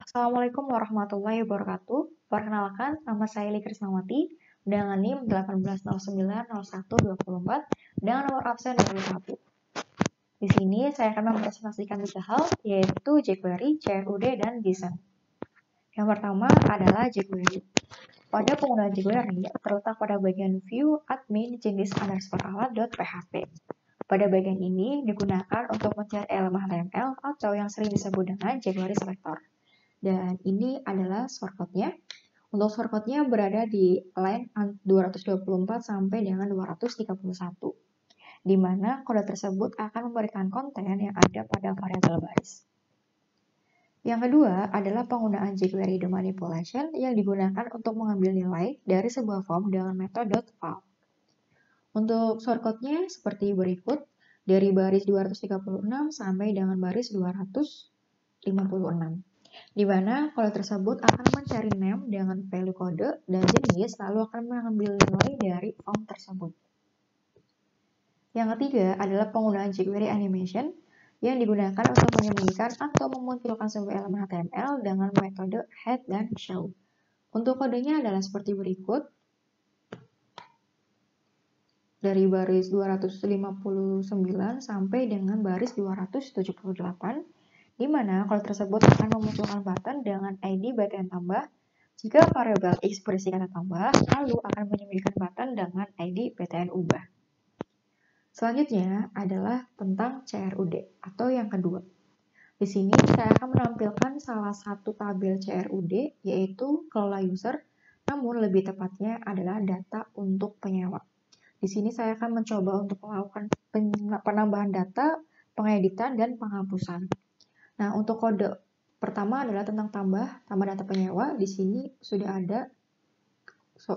Assalamualaikum warahmatullahi wabarakatuh. Perkenalkan, nama saya Eli Krisnawati dengan NIM 18090124 dengan nomor absen 21. Di sini saya akan mempresentasikan 3 hal, yaitu jQuery, CRUD, dan JSON. Yang pertama adalah jQuery. Pada penggunaan jQuery terletak pada bagian view admin jenis_alat.php. Pada bagian ini digunakan untuk mencari elemen HTML atau yang sering disebut dengan jQuery selector. Dan ini adalah shortcut-nya. Untuk shortcut-nya berada di line 224 sampai dengan 231, di mana kode tersebut akan memberikan konten yang ada pada variabel baris. Yang kedua adalah penggunaan jQuery domain manipulation yang digunakan untuk mengambil nilai dari sebuah form dengan metode file. Untuk shortcut-nya seperti berikut, dari baris 236 sampai dengan baris 256. Di mana kode tersebut akan mencari name dengan value kode dan jenis lalu akan mengambil nilai dari form tersebut. Yang ketiga adalah penggunaan jQuery animation yang digunakan untuk menyembunyikan atau memunculkan sebuah elemen HTML dengan metode head dan show. Untuk kodenya adalah seperti berikut. Dari baris 259 sampai dengan baris 278. Di mana kode tersebut akan memunculkan button dengan ID btn tambah. Jika variabel x berisi kata tambah, lalu akan menyembunyikan button dengan ID btn ubah. Selanjutnya adalah tentang CRUD atau yang kedua. Di sini saya akan menampilkan salah satu tabel CRUD yaitu kelola user, namun lebih tepatnya adalah data untuk penyewa. Di sini saya akan mencoba untuk melakukan penambahan data, pengeditan, dan penghapusan. Nah, untuk kode pertama adalah tentang tambah data penyewa. Di sini sudah ada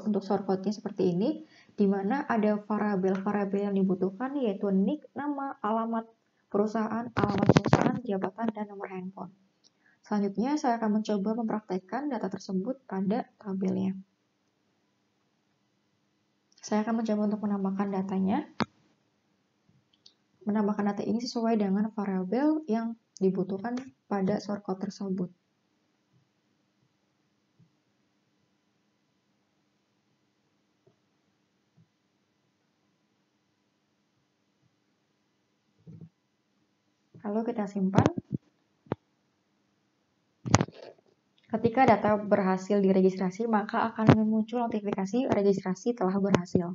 untuk shortcut-nya seperti ini, di mana ada variabel-variabel yang dibutuhkan yaitu nick, nama, alamat perusahaan, jabatan, dan nomor handphone. Selanjutnya, saya akan mencoba mempraktekkan data tersebut pada tabelnya. Saya akan mencoba untuk menambahkan datanya. Menambahkan data ini sesuai dengan variabel yang dibutuhkan pada shortcut tersebut. Lalu kita simpan. Ketika data berhasil diregistrasi, maka akan muncul notifikasi registrasi telah berhasil.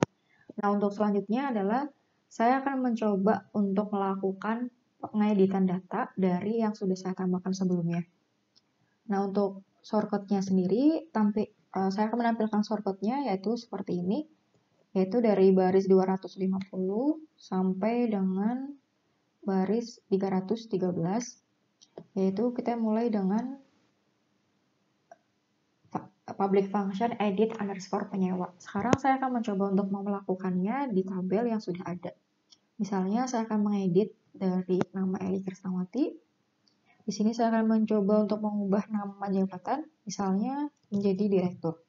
Nah, untuk selanjutnya adalah saya akan mencoba untuk melakukan pengeditan data dari yang sudah saya tambahkan sebelumnya. Nah, untuk shortcut-nya sendiri, saya akan menampilkan shortcut-nya yaitu seperti ini, yaitu dari baris 250 sampai dengan baris 313, yaitu kita mulai dengan public function edit underscore penyewa. Sekarang saya akan mencoba untuk melakukannya di tabel yang sudah ada. Misalnya saya akan mengedit dari nama Eli Krisnawati. Di sini saya akan mencoba untuk mengubah nama jabatan, misalnya menjadi direktur.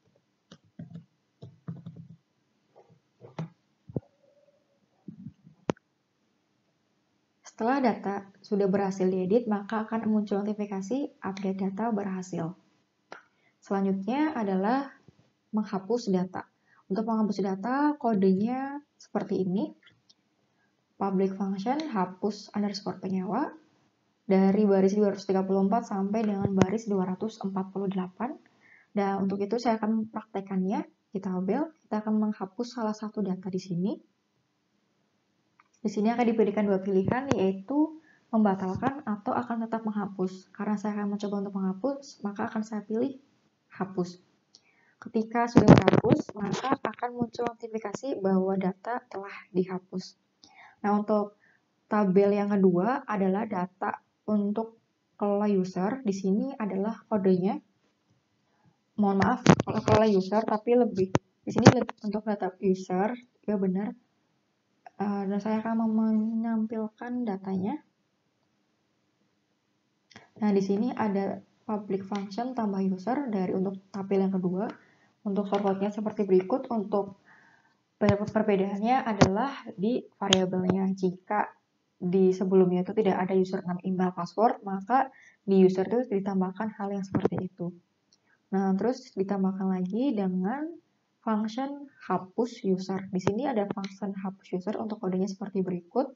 Setelah data sudah berhasil diedit, maka akan muncul notifikasi update data berhasil. Selanjutnya adalah menghapus data. Untuk menghapus data, kodenya seperti ini. Public function hapus underscore penyewa dari baris 234 sampai dengan baris 248. Dan untuk itu saya akan mempraktekannya di tabel. Kita akan menghapus salah satu data di sini. Di sini akan diberikan dua pilihan, yaitu membatalkan atau akan tetap menghapus. Karena saya akan mencoba untuk menghapus, maka akan saya pilih hapus. Ketika sudah terhapus, maka akan muncul notifikasi bahwa data telah dihapus. Nah, untuk tabel yang kedua adalah data untuk kelola user. Di sini adalah kodenya. Mohon maaf kalau kelola user, tapi lebih di sini untuk data user, ya benar. Dan saya akan menampilkan datanya. Nah, di sini ada public function tambah user dari untuk tabel yang kedua. Untuk shortcut-nya seperti berikut. Untuk perbedaannya adalah di variabelnya. Jika di sebelumnya itu tidak ada username, email, password, maka di user itu ditambahkan hal yang seperti itu. Nah, terus ditambahkan lagi dengan function hapus user. Di sini ada function hapus user untuk kodenya seperti berikut,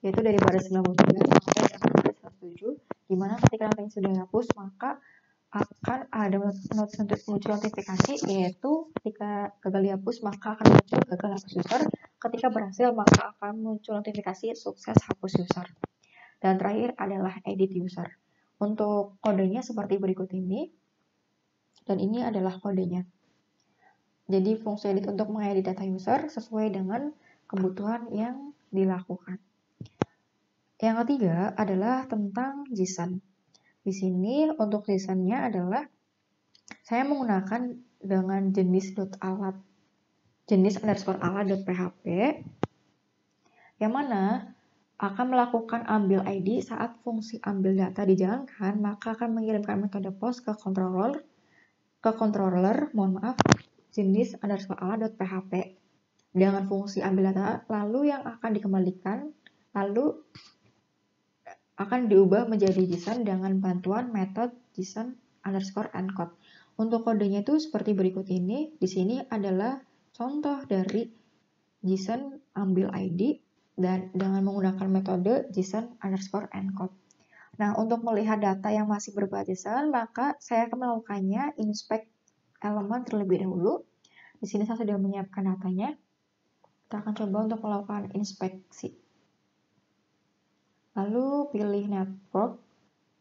yaitu dari baris 93 sampai dengan baris 107, di mana ketika nanti sudah dihapus, maka akan ada muncul notifikasi, yaitu ketika gagal dihapus maka akan muncul gagal hapus user, ketika berhasil maka akan muncul notifikasi sukses hapus user. Dan terakhir adalah edit user. Untuk kodenya seperti berikut ini, dan ini adalah kodenya. Jadi fungsi edit untuk mengedit data user sesuai dengan kebutuhan yang dilakukan. Yang ketiga adalah tentang JSON. Di sini untuk JSON-nya adalah saya menggunakan dengan jenis alat.php yang mana akan melakukan ambil ID saat fungsi ambil data dijalankan, maka akan mengirimkan metode post ke controller, jenis alat.php dengan fungsi ambil data, lalu yang akan dikembalikan lalu akan diubah menjadi JSON dengan bantuan metode JSON_encode. Untuk kodenya itu seperti berikut ini. Di sini adalah contoh dari JSON ambil ID dan dengan menggunakan metode JSON_encode. Nah, untuk melihat data yang masih berupa JSON, maka saya akan melakukannya inspect elemen terlebih dahulu. Di sini saya sudah menyiapkan datanya. Kita akan coba untuk melakukan inspeksi. Lalu pilih network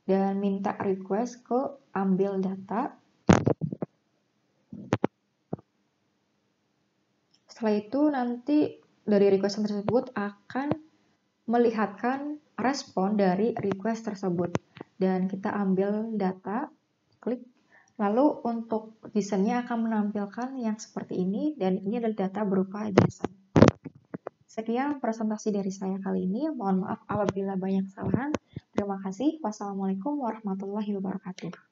dan minta request ke ambil data. Setelah itu nanti dari request tersebut akan melihatkan respon dari request tersebut. Dan kita ambil data, klik. Lalu untuk JSON-nya akan menampilkan yang seperti ini, dan ini adalah data berupa JSON. Sekian presentasi dari saya kali ini. Mohon maaf apabila banyak kesalahan. Terima kasih. Wassalamualaikum warahmatullahi wabarakatuh.